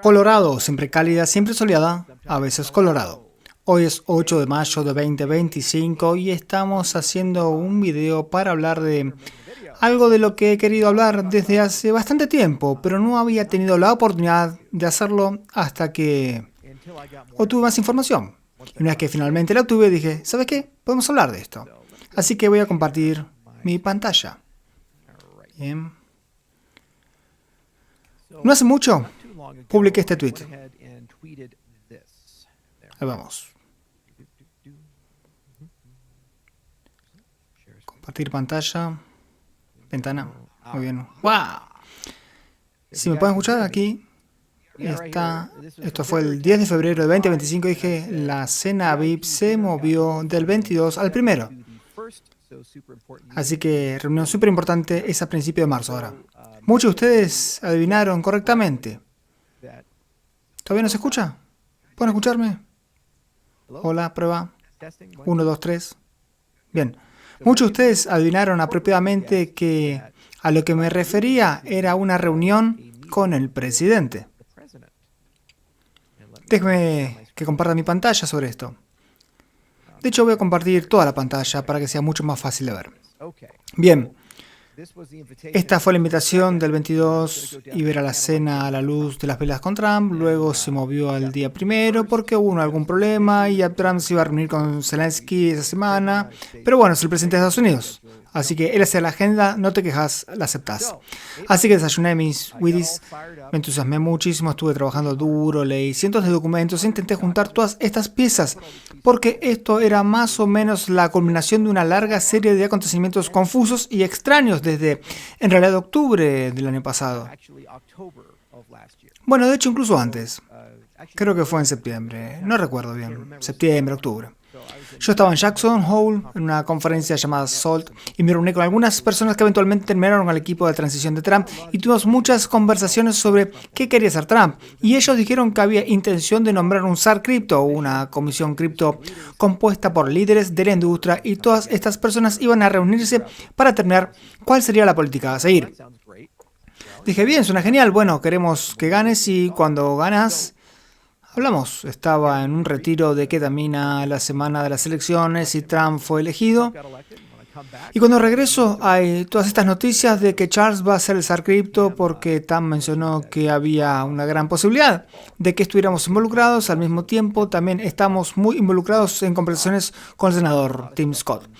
Colorado, siempre cálida, siempre soleada, a veces Colorado. Hoy es 8 de mayo de 2025 y estamos haciendo un video para hablar de algo de lo que he querido hablar desde hace bastante tiempo, pero no había tenido la oportunidad de hacerlo hasta que obtuve más información. Y una vez que finalmente la obtuve, dije, ¿sabes qué? Podemos hablar de esto. Así que voy a compartir mi pantalla. Bien. No hace mucho publiqué este tweet. Ahí vamos. Compartir pantalla. Ventana. Muy bien. ¡Wow! Si me pueden escuchar aquí, esto fue el 10 de febrero de 2025. Dije, la cena VIP se movió del 22 al 1. Así que reunión súper importante es a principios de marzo ahora. Muchos de ustedes adivinaron correctamente. ¿Todavía no se escucha? ¿Pueden escucharme? Hola, prueba. 1, 2, 3. Bien. Muchos de ustedes adivinaron apropiadamente que a lo que me refería era una reunión con el presidente. Déjenme que comparta mi pantalla sobre esto. De hecho, voy a compartir toda la pantalla para que sea mucho más fácil de ver. Bien. Esta fue la invitación del 22 y ver a la cena a la luz de las velas con Trump. Luego se movió al día 1 porque hubo algún problema y Trump se iba a reunir con Zelensky esa semana. Pero bueno, es el presidente de Estados Unidos. Así que él hacía la agenda, no te quejas, la aceptás. Así que desayuné mis Wheaties, me entusiasmé muchísimo, estuve trabajando duro, leí cientos de documentos, intenté juntar todas estas piezas, porque esto era más o menos la culminación de una larga serie de acontecimientos confusos y extraños desde, en realidad, octubre del año pasado. Bueno, de hecho, incluso antes. Creo que fue en septiembre, no recuerdo bien, septiembre, octubre. Yo estaba en Jackson Hole, en una conferencia llamada SALT, y me reuní con algunas personas que eventualmente terminaron al equipo de transición de Trump, y tuvimos muchas conversaciones sobre qué quería hacer Trump, y ellos dijeron que había intención de nombrar un SAR cripto, una comisión cripto compuesta por líderes de la industria, y todas estas personas iban a reunirse para determinar cuál sería la política a seguir. Dije, bien, suena genial, bueno, queremos que ganes, y cuando ganas... Hablamos, estaba en un retiro de ketamina la semana de las elecciones y Trump fue elegido. Y cuando regreso hay todas estas noticias de que Charles va a ser el SAR cripto porque Trump mencionó que había una gran posibilidad de que estuviéramos involucrados. Al mismo tiempo también estamos muy involucrados en conversaciones con el senador Tim Scott.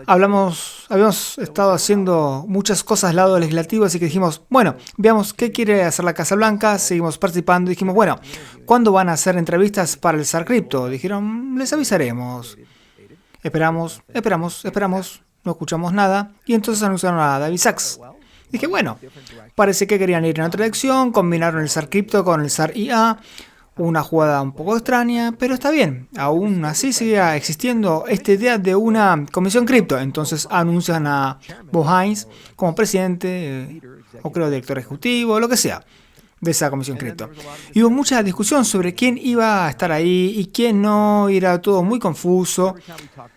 Habíamos estado haciendo muchas cosas al lado legislativo, así que dijimos, bueno, veamos qué quiere hacer la Casa Blanca, seguimos participando y dijimos, bueno, ¿cuándo van a hacer entrevistas para el SAR cripto? Dijeron, les avisaremos. Esperamos, no escuchamos nada y entonces anunciaron a David Sachs. Dije, bueno, parece que querían ir en otra dirección, combinaron el SAR cripto con el SAR IA, una jugada un poco extraña, pero está bien. Aún así sigue existiendo esta idea de una comisión cripto. Entonces anuncian a Bo Hines como presidente, o creo director ejecutivo, lo que sea, de esa comisión cripto. Y hubo mucha discusión sobre quién iba a estar ahí y quién no, y era todo muy confuso. Cada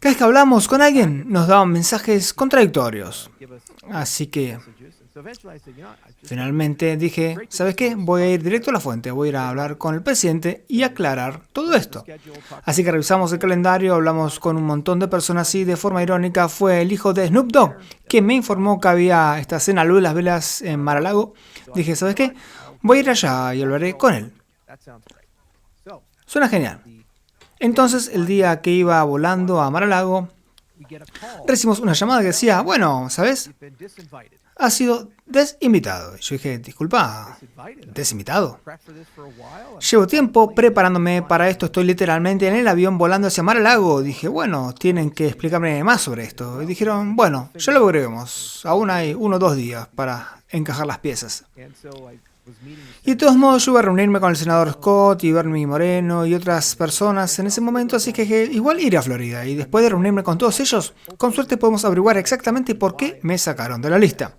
vez que hablamos con alguien nos daban mensajes contradictorios. Así que... finalmente dije, ¿sabes qué? Voy a ir directo a la fuente, voy a ir a hablar con el presidente y aclarar todo esto. Así que revisamos el calendario, hablamos con un montón de personas y de forma irónica fue el hijo de Snoop Dogg que me informó que había esta cena a luz de las velas en Mar-a-Lago. Dije, ¿sabes qué? Voy a ir allá y hablaré con él. Suena genial. Entonces, el día que iba volando a Mar-a-Lago, recibimos una llamada que decía, bueno, ¿sabes? Has sido desinvitado. Yo dije, disculpa, ¿desinvitado? Llevo tiempo preparándome para esto, estoy literalmente en el avión volando hacia Mar-a-Lago. Dije, bueno, tienen que explicarme más sobre esto. Y dijeron, bueno, ya lo veremos. Aún hay 1 o 2 días para encajar las piezas. Y de todos modos yo iba a reunirme con el senador Scott y Bernie Moreno y otras personas en ese momento, así que igual iré a Florida. Y después de reunirme con todos ellos, con suerte podemos averiguar exactamente por qué me sacaron de la lista.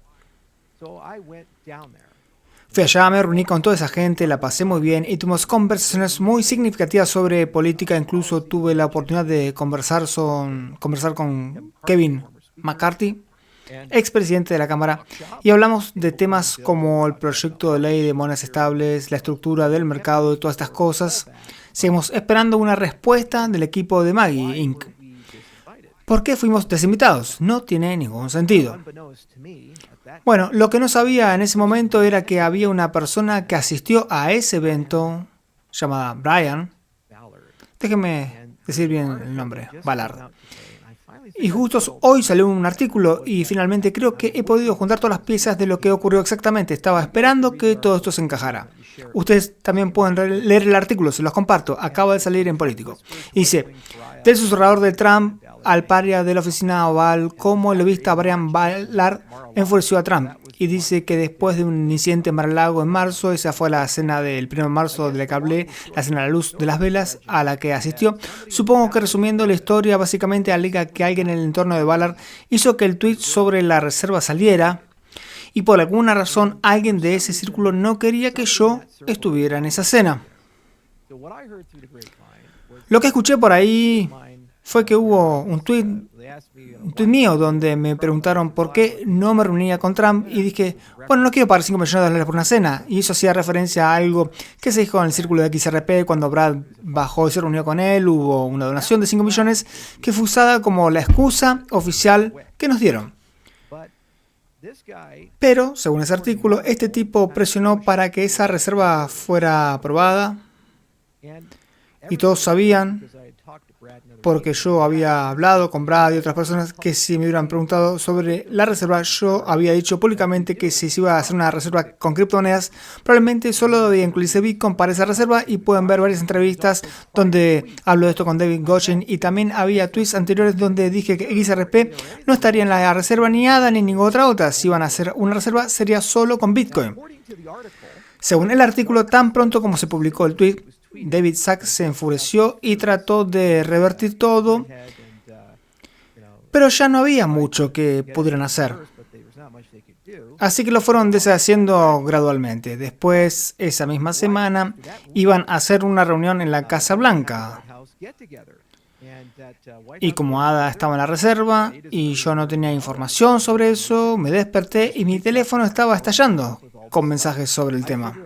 Fui allá, me reuní con toda esa gente, la pasé muy bien y tuvimos conversaciones muy significativas sobre política. Incluso tuve la oportunidad de conversar con Kevin McCarthy, expresidente de la Cámara, y hablamos de temas como el proyecto de ley de monedas estables, la estructura del mercado y todas estas cosas. Seguimos esperando una respuesta del equipo de Maggie Inc. ¿Por qué fuimos desinvitados? No tiene ningún sentido. Bueno, lo que no sabía en ese momento era que había una persona que asistió a ese evento, llamada Brian. Déjenme decir bien el nombre, Ballard. Y justo hoy salió un artículo y finalmente creo que he podido juntar todas las piezas de lo que ocurrió exactamente. Estaba esperando que todo esto se encajara. Ustedes también pueden leer el artículo, se los comparto. Acaba de salir en Político. Dice, del susurrador de Trump al paria de la oficina oval, cómo el lobista Brian Ballard enfureció a Trump. Y dice que después de un incidente en Mar-a-Lago en marzo, esa fue la cena del 1 de marzo de la que hablé, la cena a la luz de las velas a la que asistió. Supongo que resumiendo la historia, básicamente alega que alguien en el entorno de Ballard hizo que el tweet sobre la reserva saliera y por alguna razón alguien de ese círculo no quería que yo estuviera en esa cena. Lo que escuché por ahí fue que hubo un tweet mío donde me preguntaron por qué no me reunía con Trump y dije, bueno, no quiero pagar $5 millones por una cena. Y eso hacía referencia a algo que se dijo en el círculo de XRP cuando Brad bajó y se reunió con él. Hubo una donación de 5 millones que fue usada como la excusa oficial que nos dieron. Pero, según ese artículo, este tipo presionó para que esa reserva fuera aprobada y todos sabían, porque yo había hablado con Brad y otras personas, que si me hubieran preguntado sobre la reserva, yo había dicho públicamente que si se iba a hacer una reserva con criptomonedas, probablemente solo debía incluirse Bitcoin para esa reserva, y pueden ver varias entrevistas donde hablo de esto con David Goshen, y también había tweets anteriores donde dije que XRP no estaría en la reserva ni ADA ni ninguna otra. Si iban a hacer una reserva sería solo con Bitcoin. Según el artículo, tan pronto como se publicó el tweet, David Sacks se enfureció y trató de revertir todo, pero ya no había mucho que pudieran hacer. Así que lo fueron deshaciendo gradualmente. Después, esa misma semana, iban a hacer una reunión en la Casa Blanca. Y como Ada estaba en la reserva y yo no tenía información sobre eso, me desperté y mi teléfono estaba estallando con mensajes sobre el tema.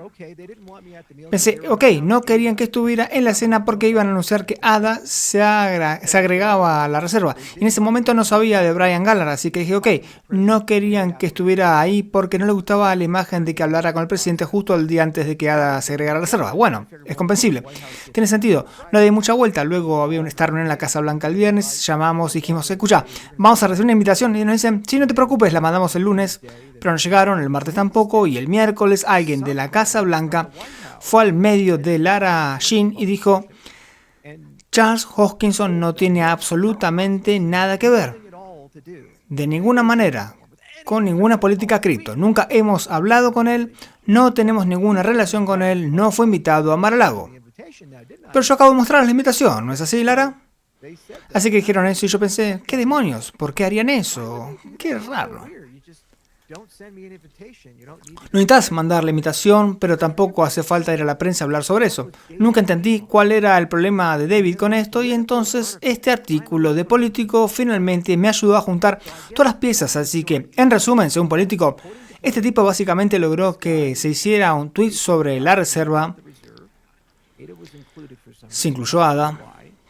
Pensé, ok, no querían que estuviera en la cena porque iban a anunciar que Ada se agregaba a la reserva. Y en ese momento no sabía de Brian Ballard, así que dije, ok, no querían que estuviera ahí porque no le gustaba la imagen de que hablara con el presidente justo el día antes de que Ada se agregara a la reserva. Bueno, es comprensible. Tiene sentido. No di mucha vuelta. Luego había esta reunión en la Casa Blanca el viernes, llamamos y dijimos, escucha, vamos a recibir una invitación. Y nos dicen, sí, no te preocupes, la mandamos el lunes. Pero no llegaron, el martes tampoco, y el miércoles alguien de la Casa Blanca fue al medio de Lara Jean y dijo, Charles Hoskinson no tiene absolutamente nada que ver, de ninguna manera, con ninguna política cripto. Nunca hemos hablado con él, no tenemos ninguna relación con él, no fue invitado a Mar-a-Lago. Pero yo acabo de mostrar la invitación, ¿no es así, Lara? Así que dijeron eso y yo pensé, ¿qué demonios? ¿Por qué harían eso? Qué raro. No necesitas mandar la invitación, pero tampoco hace falta ir a la prensa a hablar sobre eso. Nunca entendí cuál era el problema de David con esto, y entonces este artículo de Político finalmente me ayudó a juntar todas las piezas. Así que, en resumen, según Político, este tipo básicamente logró que se hiciera un tweet sobre la reserva. Se incluyó ADA.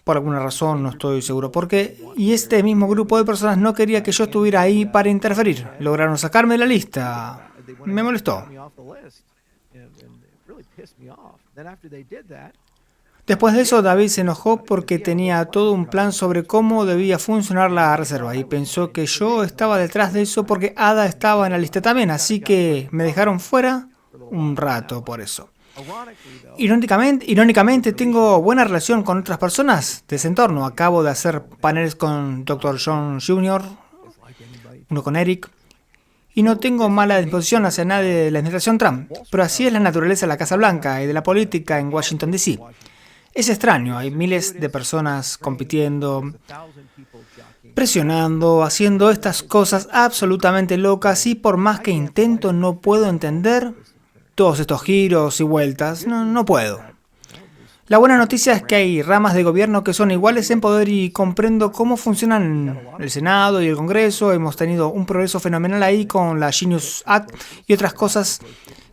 Por alguna razón, no estoy seguro por qué, y este mismo grupo de personas no quería que yo estuviera ahí para interferir. Lograron sacarme de la lista. Me molestó. Después de eso, David se enojó porque tenía todo un plan sobre cómo debía funcionar la reserva y pensó que yo estaba detrás de eso porque Ada estaba en la lista también, así que me dejaron fuera un rato por eso. Irónicamente, tengo buena relación con otras personas de ese entorno. Acabo de hacer paneles con Dr. John Jr., uno con Eric, y no tengo mala disposición hacia nadie de la administración Trump, pero así es la naturaleza de la Casa Blanca y de la política en Washington, D.C. Es extraño, hay miles de personas compitiendo, presionando, haciendo estas cosas absolutamente locas, y por más que intento no puedo entender todos estos giros y vueltas, no puedo. La buena noticia es que hay ramas de gobierno que son iguales en poder y comprendo cómo funcionan el Senado y el Congreso. Hemos tenido un progreso fenomenal ahí con la Genius Act y otras cosas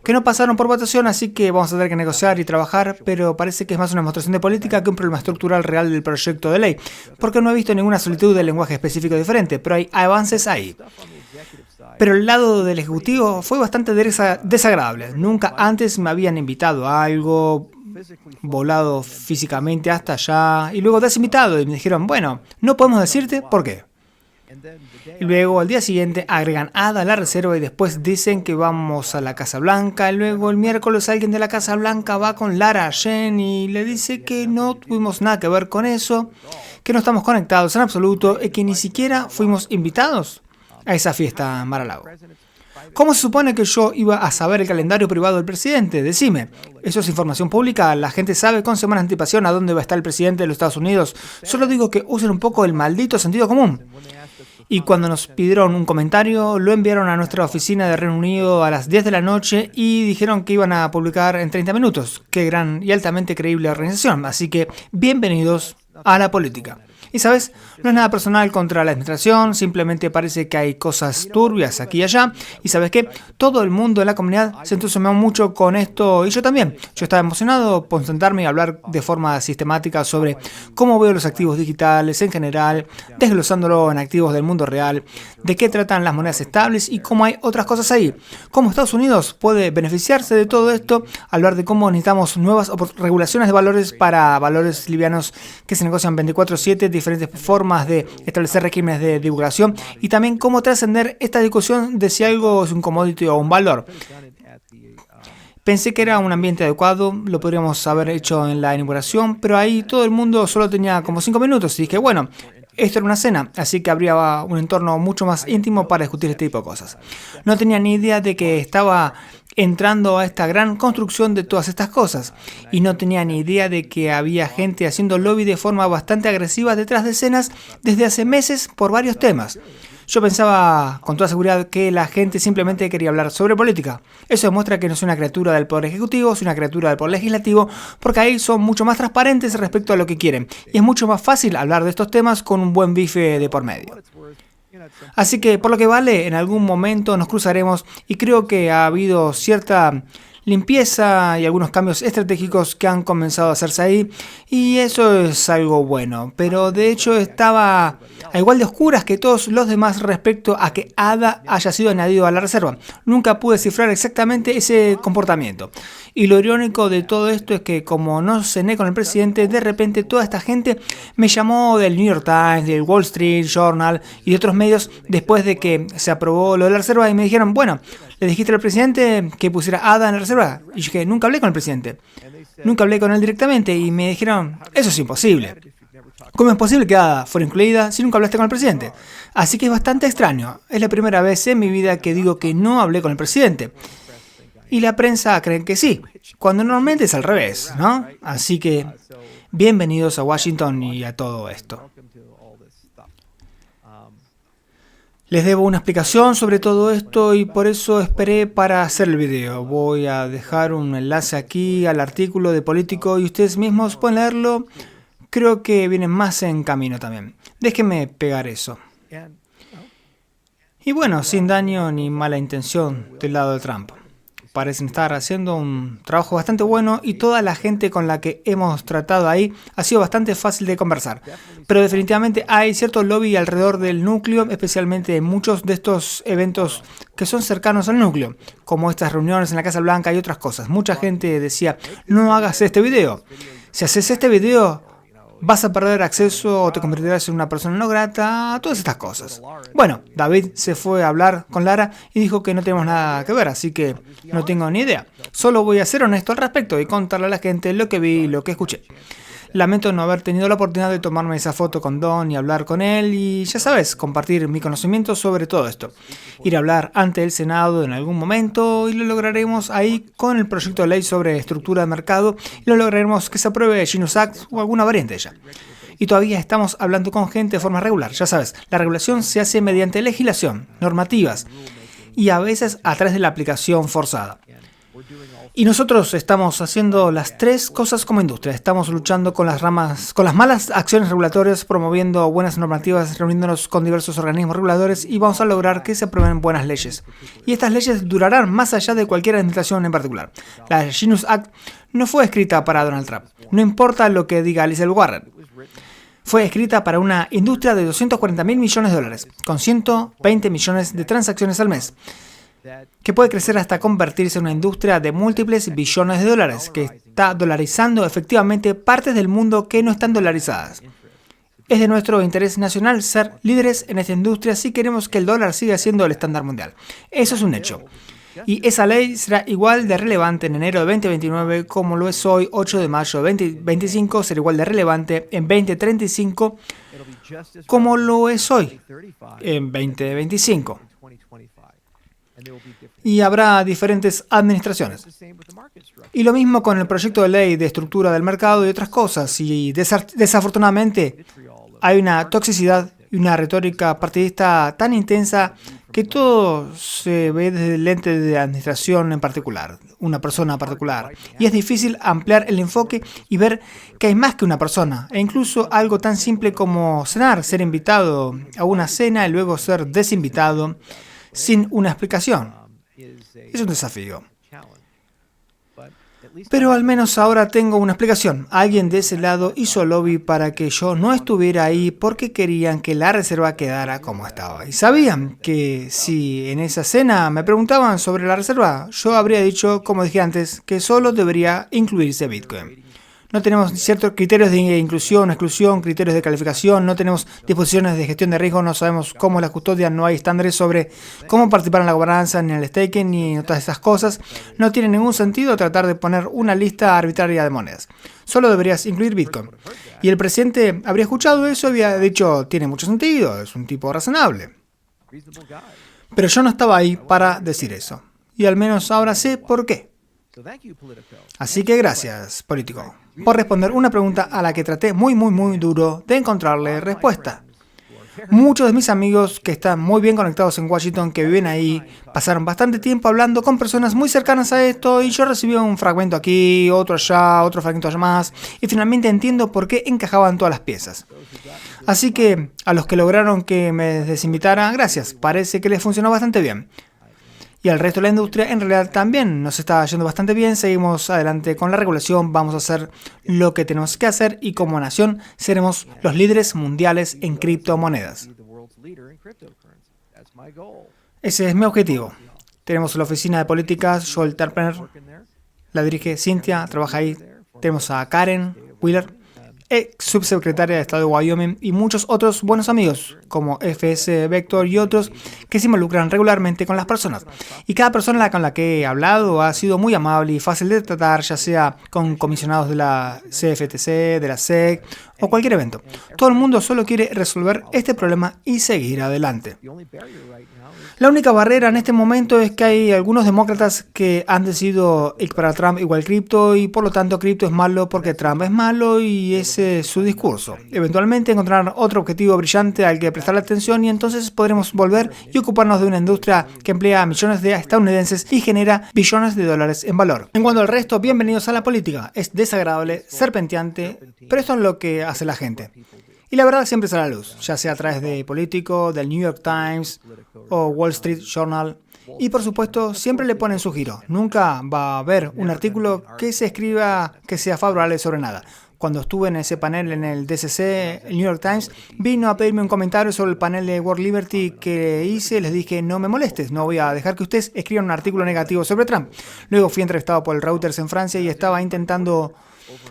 que no pasaron por votación, así que vamos a tener que negociar y trabajar, pero parece que es más una demostración de política que un problema estructural real del proyecto de ley, porque no he visto ninguna solitud de lenguaje específico diferente, pero hay avances ahí. Pero el lado del Ejecutivo fue bastante desagradable. Nunca antes me habían invitado a algo, volado físicamente hasta allá, y luego desinvitado, y me dijeron, bueno, no podemos decirte por qué. Y luego al día siguiente agregan ADA a la reserva y después dicen que vamos a la Casa Blanca. Y luego el miércoles alguien de la Casa Blanca va con Lara Jen y le dice que no tuvimos nada que ver con eso, que no estamos conectados en absoluto y que ni siquiera fuimos invitados a esa fiesta en Mar-a-Lago. ¿Cómo se supone que yo iba a saber el calendario privado del presidente? Decime. Eso es información pública. La gente sabe con semanas de anticipación a dónde va a estar el presidente de los Estados Unidos. Solo digo que usen un poco el maldito sentido común. Y cuando nos pidieron un comentario, lo enviaron a nuestra oficina de Reino Unido a las 10 de la noche y dijeron que iban a publicar en 30 minutos. Qué gran y altamente creíble organización. Así que, bienvenidos a la política. Y sabes, no es nada personal contra la administración, simplemente parece que hay cosas turbias aquí y allá. Y sabes qué, todo el mundo en la comunidad se entusiasmó mucho con esto y yo también. Yo estaba emocionado por sentarme y hablar de forma sistemática sobre cómo veo los activos digitales en general, desglosándolo en activos del mundo real, de qué tratan las monedas estables y cómo hay otras cosas ahí. Cómo Estados Unidos puede beneficiarse de todo esto, hablar de cómo necesitamos nuevas regulaciones de valores para valores livianos que se negocian 24/7, diferentes formas de establecer regímenes de divulgación y también cómo trascender esta discusión de si algo es un commodity o un valor. Pensé que era un ambiente adecuado, lo podríamos haber hecho en la inauguración, pero ahí todo el mundo solo tenía como 5 minutos y dije, bueno, esto era una cena, así que habría un entorno mucho más íntimo para discutir este tipo de cosas. No tenía ni idea de que estaba entrando a esta gran construcción de todas estas cosas, y no tenía ni idea de que había gente haciendo lobby de forma bastante agresiva detrás de escenas desde hace meses por varios temas. Yo pensaba con toda seguridad que la gente simplemente quería hablar sobre política. Eso demuestra que no soy una criatura del poder ejecutivo, soy una criatura del poder legislativo, porque ahí son mucho más transparentes respecto a lo que quieren. Y es mucho más fácil hablar de estos temas con un buen bife de por medio. Así que, por lo que vale, en algún momento nos cruzaremos y creo que ha habido cierta limpieza y algunos cambios estratégicos que han comenzado a hacerse ahí y eso es algo bueno, pero de hecho estaba a igual de oscuras que todos los demás respecto a que ADA haya sido añadido a la reserva. Nunca pude cifrar exactamente ese comportamiento y lo irónico de todo esto es que como no cené con el presidente, de repente toda esta gente me llamó del New York Times, del Wall Street Journal y de otros medios después de que se aprobó lo de la reserva y me dijeron, bueno, ¿le dijiste al presidente que pusiera ADA en la reserva? Y yo dije, nunca hablé con el presidente. Nunca hablé con él directamente y me dijeron, eso es imposible. ¿Cómo es posible que ADA fuera incluida si nunca hablaste con el presidente? Así que es bastante extraño. Es la primera vez en mi vida que digo que no hablé con el presidente. Y la prensa cree que sí, cuando normalmente es al revés, ¿no? Así que, bienvenidos a Washington y a todo esto. Les debo una explicación sobre todo esto y por eso esperé para hacer el video. Voy a dejar un enlace aquí al artículo de Político y ustedes mismos pueden leerlo. Creo que vienen más en camino también. Déjenme pegar eso. Y bueno, sin daño ni mala intención del lado de Trump. Parecen estar haciendo un trabajo bastante bueno y toda la gente con la que hemos tratado ahí ha sido bastante fácil de conversar. Pero definitivamente hay cierto lobby alrededor del núcleo, especialmente en muchos de estos eventos que son cercanos al núcleo, como estas reuniones en la Casa Blanca y otras cosas. Mucha gente decía, no hagas este video. Si haces este video, vas a perder acceso o te convertirás en una persona no grata, todas estas cosas. Bueno, David se fue a hablar con Lara y dijo que no tenemos nada que ver, así que no tengo ni idea. Solo voy a ser honesto al respecto y contarle a la gente lo que vi y lo que escuché. Lamento no haber tenido la oportunidad de tomarme esa foto con Don y hablar con él y, ya sabes, compartir mi conocimiento sobre todo esto. Ir a hablar ante el Senado en algún momento y lo lograremos ahí con el proyecto de ley sobre estructura de mercado y lo lograremos que se apruebe Genius Act o alguna variante de ella. Y todavía estamos hablando con gente de forma regular, ya sabes, la regulación se hace mediante legislación, normativas y a veces a través de la aplicación forzada. Y nosotros estamos haciendo las tres cosas como industria. Estamos luchando con las malas acciones regulatorias, promoviendo buenas normativas, reuniéndonos con diversos organismos reguladores y vamos a lograr que se aprueben buenas leyes. Y estas leyes durarán más allá de cualquier administración en particular. La Genius Act no fue escrita para Donald Trump. No importa lo que diga Elizabeth Warren. Fue escrita para una industria de 240.000 millones de dólares, con 120 millones de transacciones al mes, que puede crecer hasta convertirse en una industria de múltiples billones de dólares, que está dolarizando efectivamente partes del mundo que no están dolarizadas. Es de nuestro interés nacional ser líderes en esta industria si queremos que el dólar siga siendo el estándar mundial. Eso es un hecho. Y esa ley será igual de relevante en enero de 2029 como lo es hoy, 8 de mayo de 2025, será igual de relevante en 2035 como lo es hoy, en 2025. Y habrá diferentes administraciones. Y lo mismo con el proyecto de ley de estructura del mercado y otras cosas. Y desafortunadamente hay una toxicidad y una retórica partidista tan intensa que todo se ve desde el lente de administración en particular, una persona particular. Y es difícil ampliar el enfoque y ver que hay más que una persona. E incluso algo tan simple como cenar, ser invitado a una cena y luego ser desinvitado sin una explicación. Es un desafío. Pero al menos ahora tengo una explicación. Alguien de ese lado hizo lobby para que yo no estuviera ahí porque querían que la reserva quedara como estaba. Y sabían que si en esa cena me preguntaban sobre la reserva, yo habría dicho, como dije antes, que solo debería incluirse Bitcoin. No tenemos ciertos criterios de inclusión, exclusión, criterios de calificación, no tenemos disposiciones de gestión de riesgo, no sabemos cómo la custodia, no hay estándares sobre cómo participar en la gobernanza, ni en el staking, ni en todas esas cosas. No tiene ningún sentido tratar de poner una lista arbitraria de monedas. Solo deberías incluir Bitcoin. Y el presidente habría escuchado eso y había dicho, tiene mucho sentido, es un tipo razonable. Pero yo no estaba ahí para decir eso. Y al menos ahora sé por qué. Así que gracias, político, por responder una pregunta a la que traté muy duro de encontrarle respuesta. Muchos de mis amigos que están muy bien conectados en Washington, que viven ahí, pasaron bastante tiempo hablando con personas muy cercanas a esto y yo recibí un fragmento aquí, otro allá, otro fragmento allá más y finalmente entiendo por qué encajaban todas las piezas. Así que a los que lograron que me desinvitara, gracias, parece que les funcionó bastante bien. Y al resto de la industria en realidad también nos está yendo bastante bien, seguimos adelante con la regulación, vamos a hacer lo que tenemos que hacer y como nación seremos los líderes mundiales en criptomonedas. Ese es mi objetivo. Tenemos la oficina de políticas, Joel Terpner, la dirige Cynthia, trabaja ahí. Tenemos a Karen Wheeler, ex subsecretaria de Estado de Wyoming, y muchos otros buenos amigos, como FS Vector y otros, que se involucran regularmente con las personas. Y cada persona con la que he hablado ha sido muy amable y fácil de tratar, ya sea con comisionados de la CFTC, de la SEC o cualquier evento. Todo el mundo solo quiere resolver este problema y seguir adelante. La única barrera en este momento es que hay algunos demócratas que han decidido equiparar a Trump igual cripto y por lo tanto cripto es malo porque Trump es malo y ese es su discurso. Eventualmente encontrarán otro objetivo brillante al que prestarle atención y entonces podremos volver y ocuparnos de una industria que emplea a millones de estadounidenses y genera billones de dólares en valor. En cuanto al resto, bienvenidos a la política. Es desagradable, serpenteante, pero esto es lo que hace la gente. Y la verdad siempre sale a la luz, ya sea a través de Político, del New York Times o Wall Street Journal. Y por supuesto, siempre le ponen su giro. Nunca va a haber un artículo que se escriba que sea favorable sobre nada. Cuando estuve en ese panel en el DCC, el New York Times vino a pedirme un comentario sobre el panel de World Liberty que hice. Les dije, no me molestes, no voy a dejar que ustedes escriban un artículo negativo sobre Trump. Luego fui entrevistado por el Reuters en Francia y estaba intentando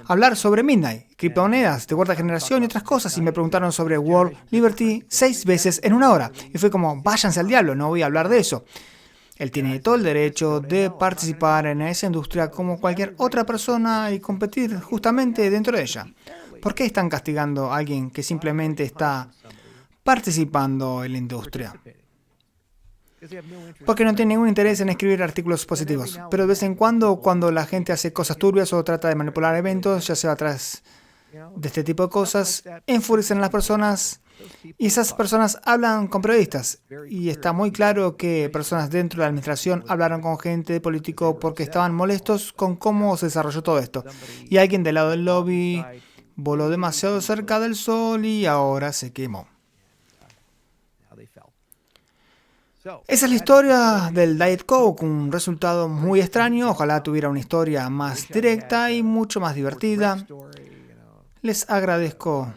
hablar sobre Midnight, criptomonedas de cuarta generación y otras cosas, y me preguntaron sobre World Liberty 6 veces en una hora. Y fue como, váyanse al diablo, no voy a hablar de eso. Él tiene todo el derecho de participar en esa industria como cualquier otra persona y competir justamente dentro de ella. ¿Por qué están castigando a alguien que simplemente está participando en la industria? Porque no tiene ningún interés en escribir artículos positivos. Pero de vez en cuando la gente hace cosas turbias o trata de manipular eventos, ya sea atrás de este tipo de cosas, enfurecen a las personas Y esas personas hablan con periodistas. Y está muy claro que personas dentro de la administración hablaron con gente político porque estaban molestos con cómo se desarrolló todo esto. Y alguien del lado del lobby voló demasiado cerca del sol y ahora se quemó. Esa es la historia del Diet Coke, un resultado muy extraño. Ojalá tuviera una historia más directa y mucho más divertida. Les agradezco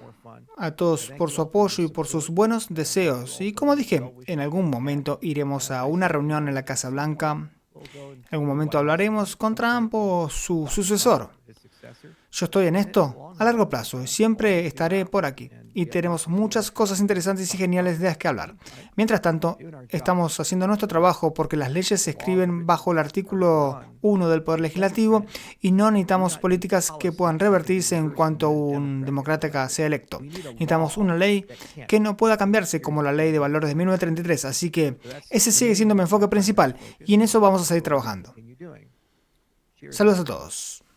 a todos por su apoyo y por sus buenos deseos. Y como dije, en algún momento iremos a una reunión en la Casa Blanca. En algún momento hablaremos con Trump o su sucesor. Yo estoy en esto a largo plazo y siempre estaré por aquí. Y tenemos muchas cosas interesantes y geniales de las que hablar. Mientras tanto, estamos haciendo nuestro trabajo porque las leyes se escriben bajo el artículo 1 del Poder Legislativo y no necesitamos políticas que puedan revertirse en cuanto un demócrata sea electo. Necesitamos una ley que no pueda cambiarse como la Ley de Valores de 1933. Así que ese sigue siendo mi enfoque principal y en eso vamos a seguir trabajando. Saludos a todos.